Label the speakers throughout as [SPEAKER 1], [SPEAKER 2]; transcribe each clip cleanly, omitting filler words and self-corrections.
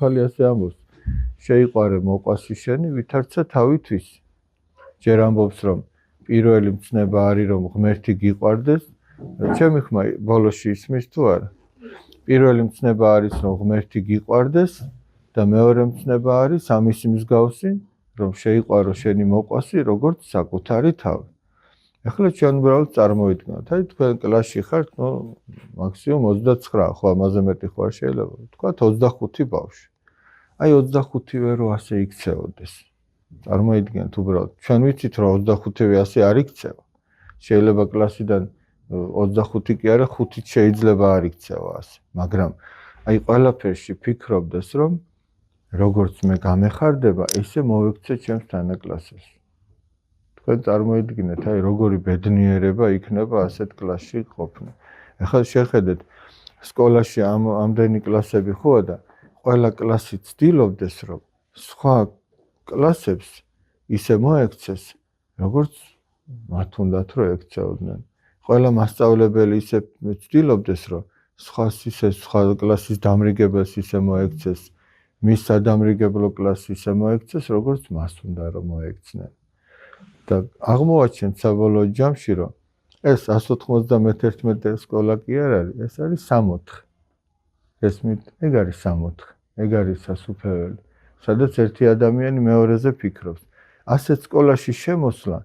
[SPEAKER 1] ფალიასე ამბობს შეიყვარე მოყვასი შენი ვითარცა თავითვის ჯერ ამბობს რომ პირველი მცნება არის რომ ღმერთი გიყვარდეს ჩემი ხმა ბოლოში ისმის თუ არა პირველი მცნება არის რომ ღმერთი გიყვარდეს და მეორე მცნება არის ამისი მსგავსი რომ შეიყვარო შენი მოყვასი როგორც საკუთარი თავი ახლა ჩვენ უბრალოდ წარმოვიდგინოთ აი თქვენ კლასში ხართ ნუ მაქსიმუმ 29 ხო ამაზე მეტი ხარ შეიძლება ვთქვათ 25 ბავშვი აი 25-ვე რო ასე იქცეოდეს წარმოიდგინეთ უბრალოდ ჩვენ ვიცით რომ 25-ვე ასე არ იქცევა შეიძლება კლასიდან 25 კი არა 5-ით შეიძლება არ იქცევა ასე მაგრამ აი ყველაფერში ფიქრობდეს რომ როგორც მე გამეხარდება ესე მოვიქცე ჩემს თანაკლასელს თქვენ წარმოიდგინეთ აი როგორი ბედნიერება იქნება ასეთ კლასში ყოფნა ახლა შეხედეთ სკოლაში ამდენი კლასები ხოა და ყველა კლასი ცდილობდეს რომ სხვა კლასებს ისე მოექცეს როგორც მათ უნდათ რომ ექცეოდნენ ყველა მასწავლებელი ისე ცდილობდეს რომ სხვა კლასის დამრიგებელს ისე მოექცეს მის სადამრიგებლო კლასს ისე მოექცეს როგორც მას უნდა რომ მოექცნენ და აღმოაჩენთ საბოლოო ჯამში რომ ეს 191 სკოლა კი არ არის ეს არის 64 ესმით ეგ არის 64 ეგ არის სასუფეველი სადაც ერთი ადამიანი მეორეზე ფიქრობს ასეთ სკოლაში შემოსვლა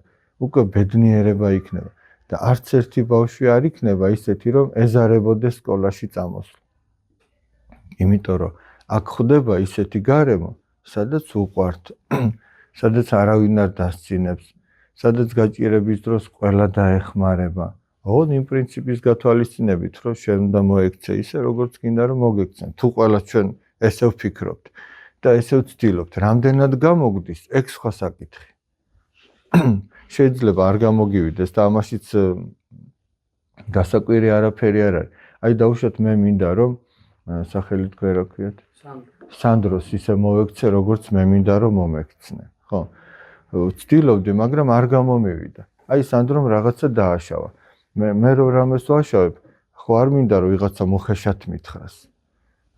[SPEAKER 1] უკვე ბედნიერება იქნება და არც ერთი ბავშვი არ იქნება ისეთი რომ ეზარებოდეს სკოლაში წამოსვლა იმიტომ რომ აქ ხდება ისეთი გარემო სადაც უყვართ სადაც არავინ არ დასცინებს სადაც გაჭირების დროს ყველა დაეხმარება ოღონდ იმ პრინციპის გათვალისწინებით რომ შენ უნდა მოექცე ისე როგორც გინდა რომ მოგექცენ თუ ყველა ჩვენ ესე ვფიქრობთ და ესე ვცდილობთ რამდენად გამოგდის ეგ სხვა საკითხი შეიძლება არ გამოგივიდეს და ამაშიც გასაკვირი არაფერი არ არის აი დაუშვათ მე მინდა რომ სახელი თქვენ რა ქვიათ სანდროს ისე მოვექცე როგორც მე მინდა რომ მომექცნე ხო ვცდილობდი მაგრამ არ გამომივიდა აი სანდრომ რაღაცა დააშავა მე რომ რამეს ვაშავებ ხო არ მინდა რომ ვიღაცა მოხეშად მითხრას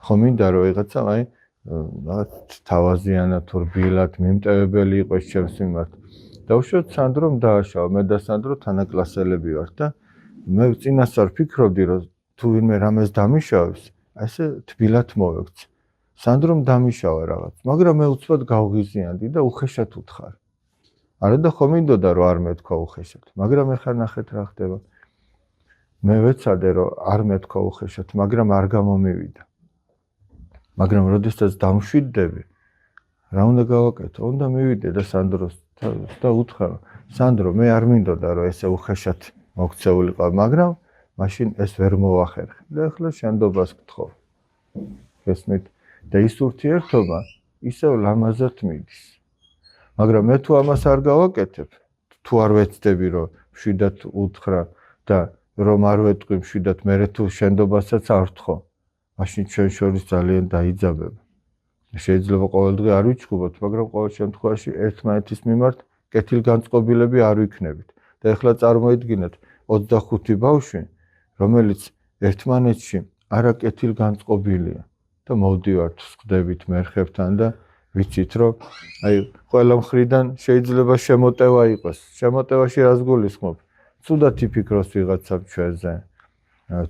[SPEAKER 1] ხო მინდა რომ ვიღაცა აი რაღაც თავაზიანად თუ რბილად მიმტევებელი იყოს ჩემს მიმართ დაუშვათ სანდრომ დააშავა მე და სანდრო თანაკლასელები ვართ და მე წინასწარ ვფიქრობდი რომ თუ ვინმე რამეს დამიშავებს ასე თბილად მოვექცე სანდრომ დამიშავა რაღაც მაგრამ მე უცბად გავღიზიანდი და უხეშად უთხარ არა და ხო მინდოდა რომ არ მეთქვა უხეშად მაგრამ ეხლა ნახეთ რა ხდება მე ვეცადე რომ არ მეთქვა უხეშად მაგრამ არ გამომივიდა მაგრამ როდესაც დამშვიდდები რა უნდა გავაკეთო უნდა მივიდე და სანდროს და უთხრა სანდრო მე არ მინდოდა რომ ესე უხეშად მოქცეულიყო მაგრამ მაშინ ეს ვერ მოახერხე და ახლა შენდობას გთხოვ ესმით და ის ურთიერთობა ისევ ლამაზად მიდის მაგრამ მე თუ ამას არ გავაკეთებ თუ არ ვეცდები რომ მშვიდად უთხრა და რომ არ ვეტყვი მშვიდად მე თუ შენდობასაც არ ვთხოვ მაშინ ჩვენ შორის ძალიან დაიძაბება შეიძლება ყოველდღე არ ვიჩხუბოთ მაგრამ ყოველ შემთხვევაში ერთმანეთის მიმართ კეთილგანწყობილები არ ვიქნებით და ახლა წარმოიდგინეთ 25 ბავშვი რომელიც ერთმანეთში არაკეთილგანწყობილია და მოვდივართ ვსხდებით მერხებთან და ვიცით რომ აი ყველა მხრიდან შეიძლება შემოტევა იყოს შემოტევაში რას გულისხმობ ცუდად იფიქროს ვიღაცამ ჩვენზე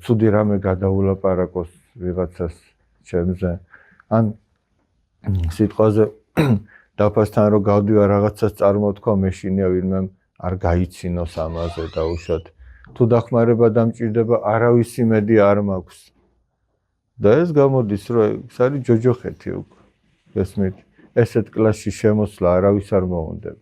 [SPEAKER 1] ცუდი რამე გადაულაპარაკოს ვიღაცას ჩემზე ან სიტყვაზე დაფასთან რომ გავდივარ რაღაცას წარმოვთქვა მეშინია ვინმე არ გაიცინოს ამაზე დაუშვათ თუ დახმარება დამჭირდება არავის იმედი არ მაქვს და ეს გამოდის რომ ეს არის ჯოჯოხეთი უკვე ესმით ესეთ კლასში შემოსვლა არავის არ მოუნდება